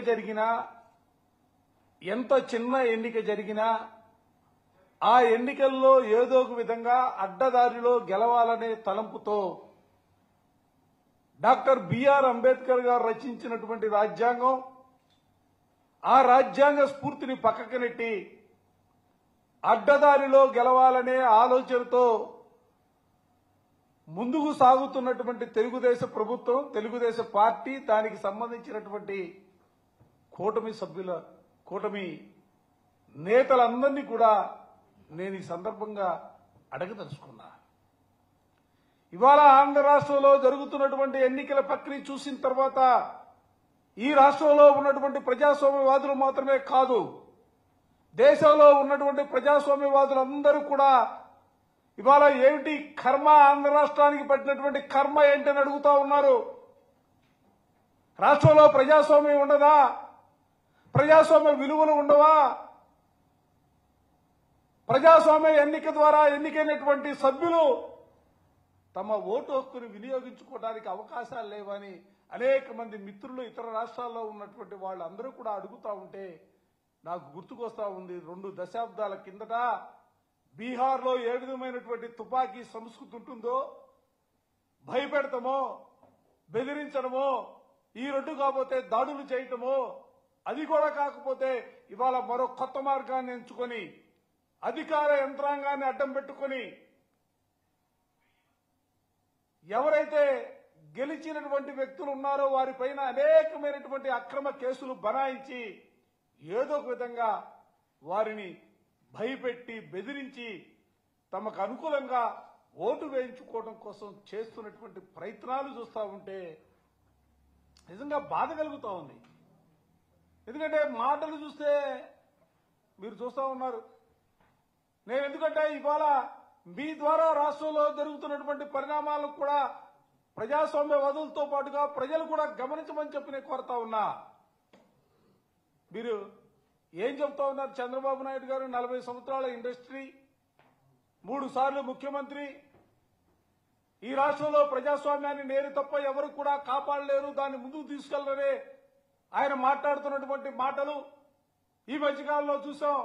జరిగినా, ఎంత చిన్న ఎన్నిక జరిగినా ఆ ఎన్నికల్లో ఏదో ఒక విధంగా అడ్డదారిలో గెలవాలనే తలంపుతో డాక్టర్ బిఆర్ అంబేద్కర్ గారు రచించినటువంటి రాజ్యాంగం, ఆ రాజ్యాంగ స్ఫూర్తిని పక్కకు నెట్టి అడ్డదారిలో గెలవాలనే ఆలోచనతో ముందుకు సాగుతున్నటువంటి తెలుగుదేశం ప్రభుత్వం, తెలుగుదేశం పార్టీ, దానికి సంబంధించినటువంటి కూటమి నేతలందరినీ కూడా నేను ఈ సందర్భంగా అడగదలుచుకున్నా. ఇవాళ ఆంధ్ర రాష్ట్రంలో జరుగుతున్నటువంటి ఎన్నికల ప్రక్రియ చూసిన తర్వాత ఈ రాష్ట్రంలో ఉన్నటువంటి ప్రజాస్వామ్యవాదులు మాత్రమే కాదు, దేశంలో ఉన్నటువంటి ప్రజాస్వామ్యవాదులందరూ కూడా ఇవాళ ఏమిటి కర్మ, ఆంధ్ర రాష్ట్రానికి పట్టినటువంటి కర్మ ఏంటని అడుగుతా ఉన్నారు. రాష్ట్రంలో ప్రజాస్వామ్యం ఉండదా? ప్రజాస్వామ్య విలువలు ఉండవా? ప్రజాస్వామ్య ఎన్నిక ద్వారా ఎన్నికైనటువంటి సభ్యులు తమ ఓటు హక్కును వినియోగించుకోవడానికి అవకాశాలు లేవని అనేక మంది మిత్రులు ఇతర రాష్ట్రాల్లో ఉన్నటువంటి వాళ్ళందరూ కూడా అడుగుతా ఉంటే నాకు గుర్తుకొస్తా ఉంది, 2 దశాబ్దాల కిందట బీహార్లో ఏ విధమైనటువంటి తుపాకీ సంస్కృతి ఉంటుందో, భయపెడతామో, బెదిరించడమో, ఈ 2 కాకపోతే దాడులు చేయటమో, అది కూడా కాకపోతే ఇవాళ మరో కొత్త మార్గాన్ని ఎంచుకొని అధికార యంత్రాంగాన్ని అడ్డం పెట్టుకొని ఎవరైతే గెలిచినటువంటి వ్యక్తులు ఉన్నారో వారిపైన అనేకమైనటువంటి అక్రమ కేసులు బనాయించి ఏదో ఒక విధంగా వారిని భయపెట్టి బెదిరించి తమకు అనుకూలంగా ఓటు వేయించుకోవడం కోసం చేస్తున్నటువంటి ప్రయత్నాలు చూస్తూ ఉంటే నిజంగా బాధ కలుగుతూ ఉంది. ఎందుకంటే మాటలు చూస్తే మీరు చూస్తూ ఉన్నారు. నేను ఎందుకంటే ఇవాళ మీ ద్వారా రాష్ట్రంలో జరుగుతున్నటువంటి పరిణామాలను కూడా ప్రజాస్వామ్యవాదులతో పాటుగా ప్రజలు కూడా గమనించమని చెప్పి నేను కోరుతా ఉన్నా. మీరు ఏం చెప్తా ఉన్నారు? చంద్రబాబు నాయుడు గారు 40 సంవత్సరాల ఇండస్ట్రీ, 3 సార్లు ముఖ్యమంత్రి, ఈ రాష్ట్రంలో ప్రజాస్వామ్యాన్ని నేను తప్ప ఎవరు కూడా కాపాడలేరు, దాన్ని ముందుకు తీసుకెళ్లరే ఆయన మాట్లాడుతున్నటువంటి మాటలు ఈ మధ్యకాలంలో చూసాం.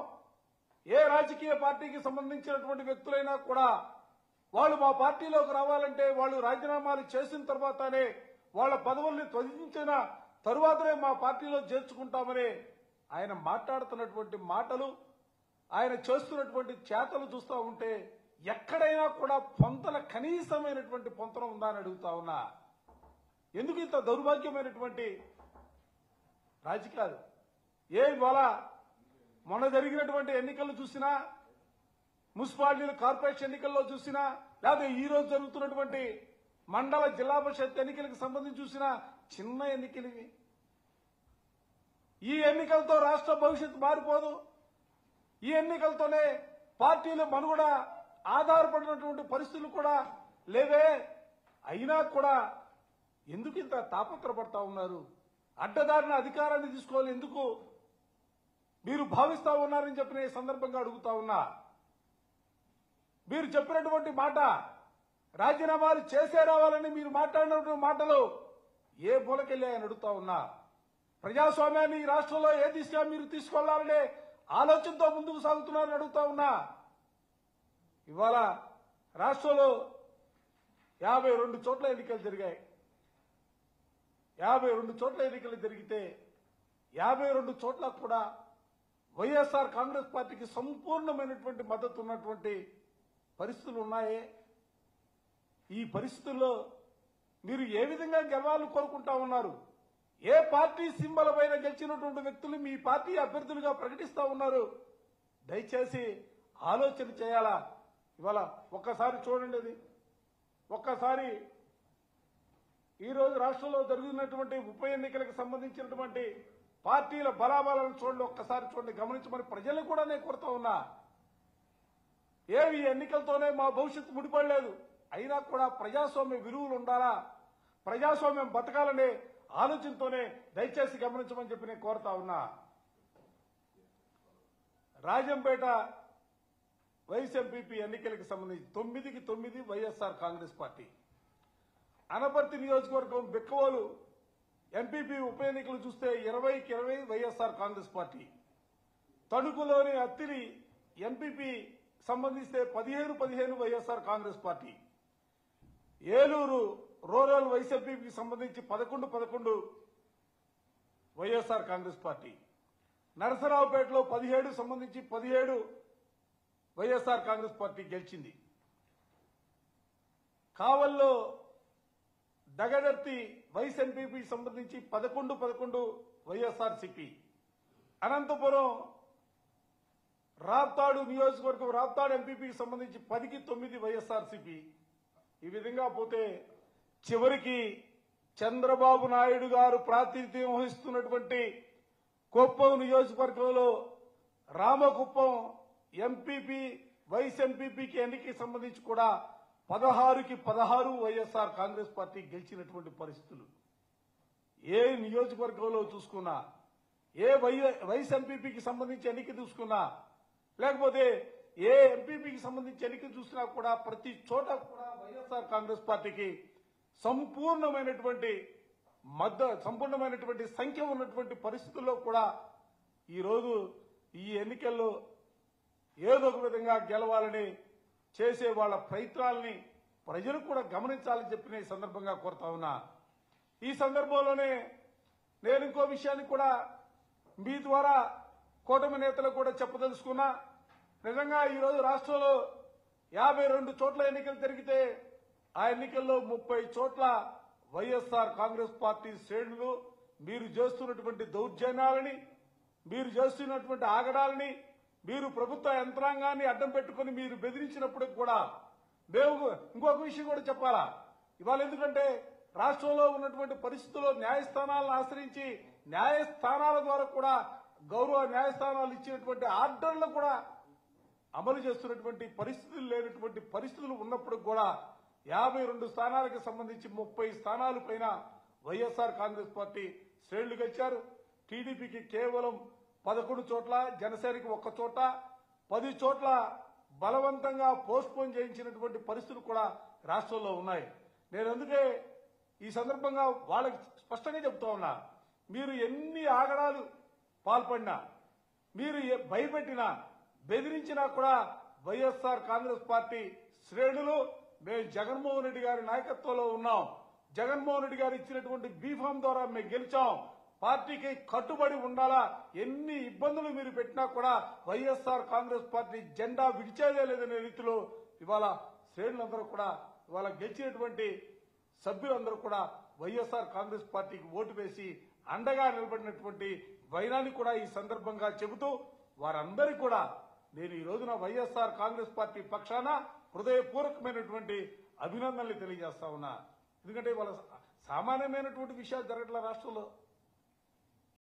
ఏ రాజకీయ పార్టీకి సంబంధించినటువంటి వ్యక్తులైనా కూడా వాళ్ళు మా పార్టీలోకి రావాలంటే వాళ్ళు రాజీనామాలు చేసిన తర్వాతనే, వాళ్ళ పదవుల్ని త్యజించిన తరువాతనే మా పార్టీలో చేర్చుకుంటామని ఆయన మాట్లాడుతున్నటువంటి మాటలు, ఆయన చేస్తున్నటువంటి చేతలు చూస్తూ ఉంటే ఎక్కడైనా కూడా కనీసమైనటువంటి పొంతన ఉందా అని అడుగుతా ఉన్నా. ఎందుకు ఇంత దౌర్భాగ్యమైనటువంటి రాజకీయాలు? ఇవాళ మొన్న జరిగినటువంటి ఎన్నికలు చూసినా, మున్సిపాలిటీలు, కార్పొరేషన్ ఎన్నికల్లో చూసినా, లేదా ఈ రోజు జరుగుతున్నటువంటి మండల, జిల్లా పరిషత్ ఎన్నికలకు సంబంధించి చూసినా చిన్న ఎన్నికలు. ఈ ఎన్నికలతో రాష్ట్ర భవిష్యత్తు మారిపోదు. ఈ ఎన్నికలతోనే పార్టీలు మనుగడ ఆధారపడినటువంటి పరిస్థితులు కూడా లేవే. అయినా కూడా ఎందుకు ఇంత తాపత్రపడతా ఉన్నారు? అడ్డదారిన అధికారాన్ని తీసుకోవాలి ఎందుకు మీరు భావిస్తా ఉన్నారని చెప్పిన ఈ సందర్భంగా అడుగుతా ఉన్నా. మీరు చెప్పినటువంటి మాట, రాజీనామాలు చేసే రావాలని మీరు మాట్లాడినటువంటి మాటలు ఏ మూలకెళ్ళాయని అడుగుతా ఉన్నా. ప్రజాస్వామ్యాన్ని ఈ రాష్ట్రంలో ఏ దిశగా మీరు తీసుకెళ్లాలనే ఆలోచనతో ముందుకు సాగుతున్నారని అడుగుతా ఉన్నా. ఇవాళ రాష్ట్రంలో 52 చోట్ల ఎన్నికలు జరిగాయి. 52 చోట్ల ఎన్నికలు జరిగితే 52 చోట్ల కూడా వైఎస్ఆర్ కాంగ్రెస్ పార్టీకి సంపూర్ణమైనటువంటి మద్దతు ఉన్నటువంటి పరిస్థితులు ఉన్నాయే. ఈ పరిస్థితుల్లో మీరు ఏ విధంగా గెలవాలని కోరుకుంటా ఉన్నారు? ఏ పార్టీ సింబల్ పైన గెలిచినటువంటి వ్యక్తులు మీ పార్టీ అభ్యర్థులుగా ప్రకటిస్తా ఉన్నారు? దయచేసి ఆలోచన చేయాలా. ఇవాళ ఒక్కసారి చూడండి, అది ఒక్కసారి ఈరోజు రాష్ట్రంలో జరుగుతున్నటువంటి ఉప ఎన్నికలకు సంబంధించినటువంటి పార్టీల బలాబలాలను చూడండి, ఒక్కసారి చూడండి, గమనించమని ప్రజలు కూడా నేను కోరుతా ఉన్నా. ఈ ఎన్నికలతోనే మా భవిష్యత్తు ముడిపడలేదు, అయినా కూడా ప్రజాస్వామ్య విలువలు ఉండాలా, ప్రజాస్వామ్యం బతకాలనే ఆలోచనతోనే దయచేసి గమనించమని చెప్పి నేను కోరుతా ఉన్నా. రాజంపేట వైస్ ఎంపీపీ ఎన్నికలకు సంబంధించి 9కి 9 వైఎస్ఆర్ కాంగ్రెస్ పార్టీ. అనపర్తి నియోజకవర్గం బిక్కవోలు ఎంపీపీ ఉప ఎన్నికలు చూస్తే 20కి 20 వైఎస్ఆర్ కాంగ్రెస్ పార్టీ. తణుకులోని అత్తిలి ఎంపీపీ సంబంధిస్తే 15 వైఎస్ఆర్ కాంగ్రెస్ పార్టీ. ఏలూరు రూరల్ వైఎస్ఎంపీకి సంబంధించి 11 వైఎస్ఆర్ కాంగ్రెస్ పార్టీ. నరసరావుపేటలో 17 సంబంధించి 17 వైఎస్ఆర్ కాంగ్రెస్ పార్టీ గెలిచింది. కావల్లో దగదర్తి వైస్ ఎంపీపీ సంబంధించి 11 వైఎస్ఆర్సీపీ. అనంతపురం రాప్తాడు నియోజకవర్గం రాప్తాడు ఎంపీపీకి సంబంధించి 10కి 9 వైఎస్ఆర్సీపీ. ఈ విధంగా పోతే చివరికి చంద్రబాబు నాయుడు గారు ప్రాతినిధ్యం వహిస్తున్నటువంటి కుప్పం నియోజకవర్గంలో రామకుప్పం ఎంపీపీ వైస్ ఎంపీపీకి ఎన్నికకి సంబంధించి కూడా 16కి 16 వైఎస్ఆర్ కాంగ్రెస్ పార్టీ గెలిచినటువంటి పరిస్థితులు. ఏ నియోజకవర్గంలో చూసుకున్నా, ఏ వైస్ ఎంపీపీకి సంబంధించి ఎన్నిక చూసుకున్నా, లేకపోతే ఏ ఎంపీపీకి సంబంధించి ఎన్నిక చూసినా కూడా ప్రతి చోట కూడా వైఎస్ఆర్ కాంగ్రెస్ పార్టీకి సంపూర్ణమైనటువంటి సంఖ్య ఉన్నటువంటి పరిస్థితుల్లో కూడా ఈరోజు ఈ ఎన్నికల్లో ఏదో ఒక విధంగా గెలవాలని చేసే వాళ్ళ ప్రయత్నాలని ప్రజలు కూడా గమనించాలని చెప్పిన ఈ సందర్భంగా కోరుతా ఉన్నా. ఈ సందర్భంలోనే నేను ఇంకో విషయాన్ని కూడా మీ ద్వారా కూటమి నేతలకు కూడా చెప్పదలుచుకున్నా. నిజంగా ఈరోజు రాష్ట్రంలో 52 చోట్ల ఎన్నికలు జరిగితే ఆ ఎన్నికల్లో 30 చోట్ల వైఎస్ఆర్ కాంగ్రెస్ పార్టీ శ్రేణులు మీరు చేస్తున్నటువంటి దౌర్జన్యాలని, మీరు చేస్తున్నటువంటి ఆగడాలని, మీరు ప్రభుత్వ యంత్రాంగాన్ని అడ్డం పెట్టుకుని మీరు బెదిరించినప్పుడు కూడా మేము ఇంకొక విషయం కూడా చెప్పాలా. ఇవాళ ఎందుకంటే రాష్ట్రంలో ఉన్నటువంటి పరిస్థితుల్లో న్యాయస్థానాలను ఆశ్రయించి న్యాయస్థానాల ద్వారా కూడా గౌరవ న్యాయస్థానాలు ఇచ్చినటువంటి ఆర్డర్లు కూడా అమలు చేస్తున్నటువంటి పరిస్థితులు లేనటువంటి పరిస్థితులు ఉన్నప్పుడు కూడా 52 స్థానాలకు సంబంధించి 30 స్థానాల పైన వైఎస్ఆర్ కాంగ్రెస్ పార్టీ శ్రేణులు గెలిచారు. టీడీపీకి కేవలం 11 చోట్ల, జనసేనకి 1 చోట, 10 చోట్ల బలవంతంగా పోస్ట్పోన్ చేయించినటువంటి పరిస్థితులు కూడా రాష్ట్రంలో ఉన్నాయి. నేను అందుకే ఈ సందర్భంగా వాళ్ళకి స్పష్టంగా చెప్తా ఉన్నా, మీరు ఎన్ని ఆగడాలు పాల్పడినా, మీరు భయపెట్టినా, బెదిరించినా కూడా వైఎస్ఆర్ కాంగ్రెస్ పార్టీ శ్రేణులు మేము జగన్మోహన్ రెడ్డి గారి నాయకత్వంలో ఉన్నాం, జగన్మోహన్ రెడ్డి గారు ఇచ్చినటువంటి బీఫామ్ ద్వారా మేము గెలిచాం, పార్టీకి కట్టుబడి ఉండాలా, ఎన్ని ఇబ్బందులు మీరు పెట్టినా కూడా వైఎస్ఆర్ కాంగ్రెస్ పార్టీ జెండా విడిచేదే లేదనే రీతిలో ఇవాళ శ్రేణులందరూ కూడా ఇవాళ గెలిచినటువంటి సభ్యులందరూ కూడా వైఎస్ఆర్ కాంగ్రెస్ పార్టీకి ఓటు వేసి అండగా నిలబడినటువంటి వైనాన్ని కూడా ఈ సందర్భంగా చెబుతూ వారందరికీ కూడా నేను ఈ రోజున వైఎస్ఆర్ కాంగ్రెస్ పార్టీ పక్షాన హృదయపూర్వకమైనటువంటి అభినందనలు తెలియజేస్తా ఉన్నా. ఎందుకంటే వాళ్ళ సామాన్యమైనటువంటి విషయాలు జరగట్ల రాష్ట్రంలో.